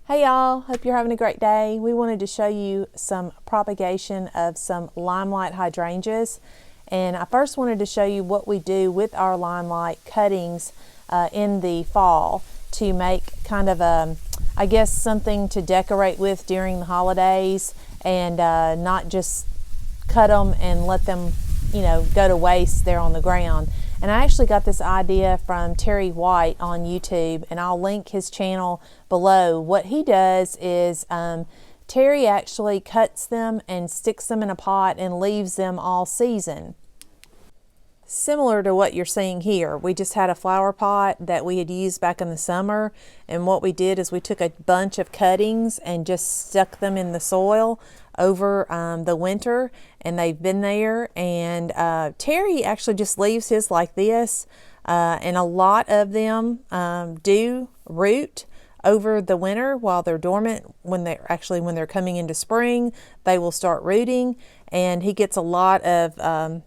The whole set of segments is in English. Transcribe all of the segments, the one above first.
Hey y'all, hope you're having a great day. We wanted to show you some propagation of some limelight hydrangeas. And I first wanted to show you what we do with our limelight cuttings in the fall to make kind of I guess something to decorate with during the holidays, and not just cut them and let them, go to waste there on the ground. And I actually got this idea from Terry White on YouTube, and I'll link his channel below. What he does is Terry actually cuts them and sticks them in a pot and leaves them all season. Similar to what you're seeing here. We just had a flower pot that we had used back in the summer, and what we did is we took a bunch of cuttings and just stuck them in the soil over the winter, and they've been there. And Terry actually just leaves his like this, and a lot of them do root over the winter while they're dormant. When they're coming into spring, they will start rooting, and he gets a lot of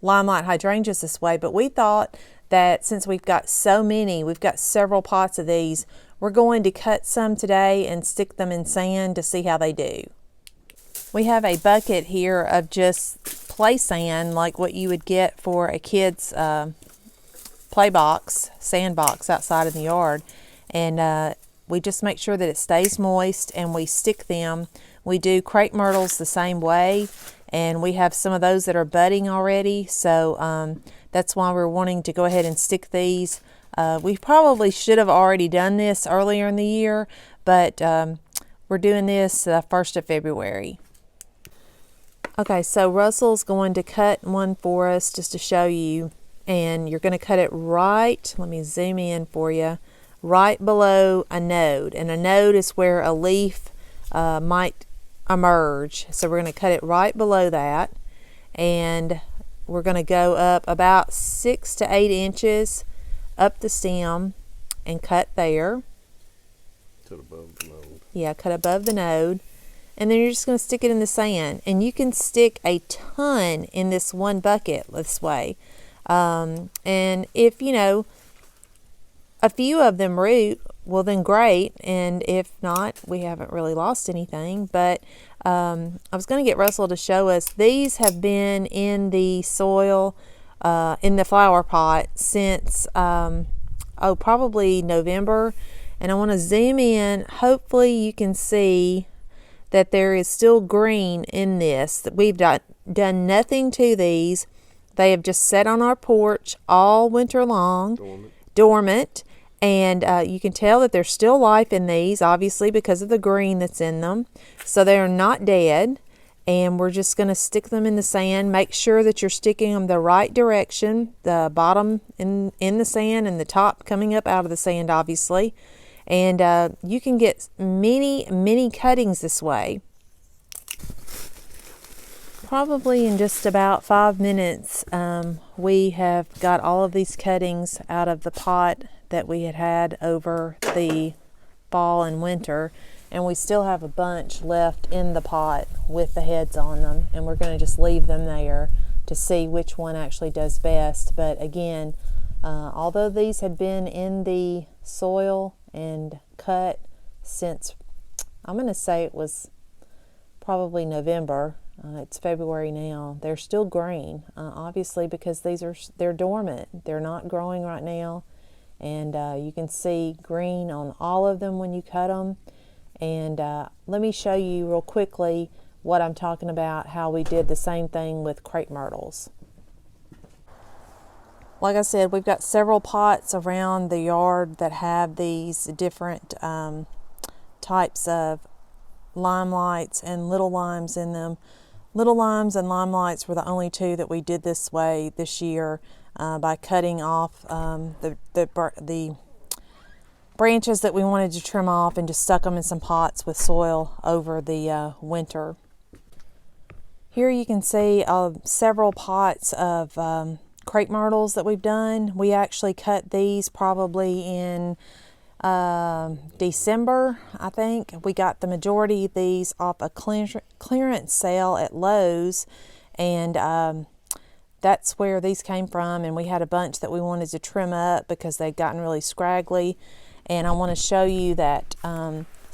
limelight hydrangeas this way. But we thought that since we've got so many, we've got several pots of these, we're going to cut some today and stick them in sand to see how they do. We have a bucket here of just play sand, like what you would get for a kid's play box, sandbox outside in the yard. And we just make sure that it stays moist, and we stick them. We do crepe myrtles the same way, and we have some of those that are budding already, so that's why we're wanting to go ahead and stick these. We probably should have already done this earlier in the year, but we're doing this 1st of February. Okay, so Russell's going to cut one for us just to show you, and you're going to cut it right, let me zoom in for you, right below a node. And a node is where a leaf might emerge. So we're going to cut it right below that, and we're going to go up about 6 to 8 inches up the stem and cut there. Cut above the node. Yeah, cut above the node. And then you're just going to stick it in the sand, and you can stick a ton in this one bucket this way. And if a few of them root, well then great, and if not, we haven't really lost anything. But I was going to get Russell to show us. These have been in the soil in the flower pot since probably November. And I want to zoom in. Hopefully you can see that there is still green in this. That we've done nothing to these. They have just sat on our porch all winter long, dormant. And you can tell that there's still life in these, obviously, because of the green that's in them. So they're not dead. And we're just going to stick them in the sand. Make sure that you're sticking them the right direction. The bottom in the sand and the top coming up out of the sand, obviously. And you can get many cuttings this way. Probably in just about 5 minutes, we have got all of these cuttings out of the pot that we had over the fall and winter, and we still have a bunch left in the pot with the heads on them, and we're going to just leave them there to see which one actually does best. But again, although these had been in the soil and cut since, I'm going to say it was probably November. It's February now. They're still green, obviously, because they're dormant. They're not growing right now, and you can see green on all of them when you cut them. And let me show you real quickly what I'm talking about, how we did the same thing with crepe myrtles. Like I said, we've got several pots around the yard that have these different types of limelights and little limes in them. Little limes and limelights were the only two that we did this way this year, by cutting off the branches that we wanted to trim off and just stuck them in some pots with soil over the winter. Here you can see several pots of crepe myrtles that we've done. We actually cut these probably in December, I think. We got the majority of these off a clearance sale at Lowe's, and that's where these came from. And we had a bunch that we wanted to trim up because they'd gotten really scraggly. And I want to show you that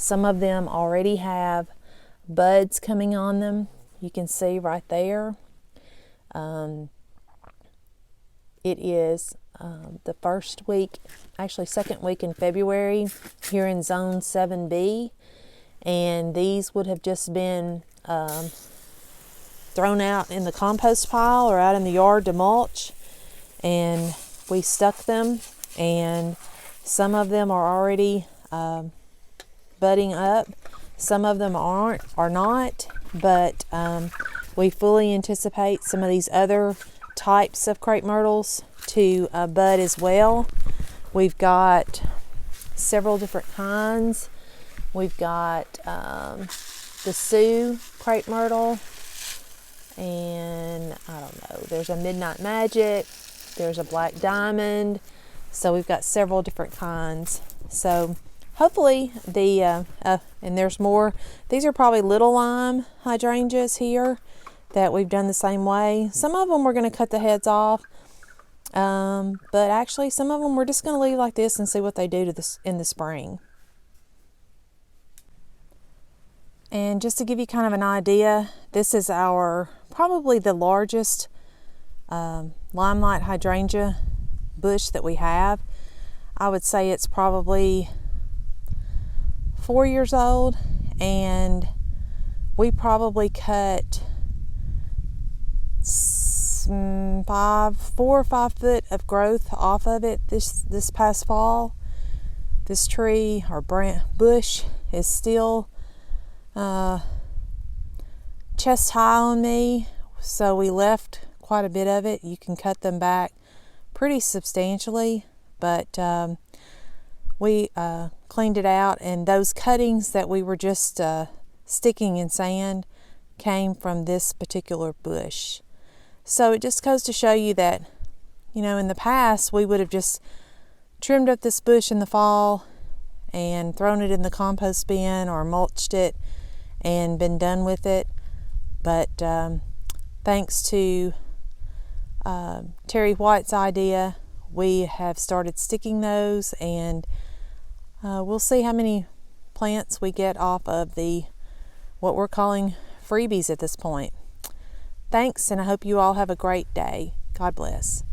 Some of them already have buds coming on them. You can see right there. It is the first week, actually second week in February here in zone 7B, and these would have just been thrown out in the compost pile or out in the yard to mulch, and we stuck them, and some of them are already budding up. Some of them are not, but we fully anticipate some of these other types of crepe myrtles to bud as well. We've got several different kinds. We've got the Sioux crepe myrtle, and I don't know, there's a Midnight Magic, there's a Black Diamond, so we've got several different kinds. So hopefully and there's more. These are probably little lime hydrangeas here that we've done the same way. Some of them we're going to cut the heads off, but actually some of them we're just going to leave like this and see what they do to this in the spring. And just to give you kind of an idea, this is our probably the largest limelight hydrangea bush that we have. I would say it's probably 4 years old, and we probably cut 4 or 5 foot of growth off of it this past fall. This tree or bush is still chest high on me, so we left quite a bit of it. You can cut them back pretty substantially, but we cleaned it out, and those cuttings that we were just sticking in sand came from this particular bush. So it just goes to show you that, you know, in the past we would have just trimmed up this bush in the fall and thrown it in the compost bin or mulched it and been done with it. But thanks to Terry White's idea, we have started sticking those, and we'll see how many plants we get off of what we're calling freebies at this point. Thanks, and I hope you all have a great day. God bless.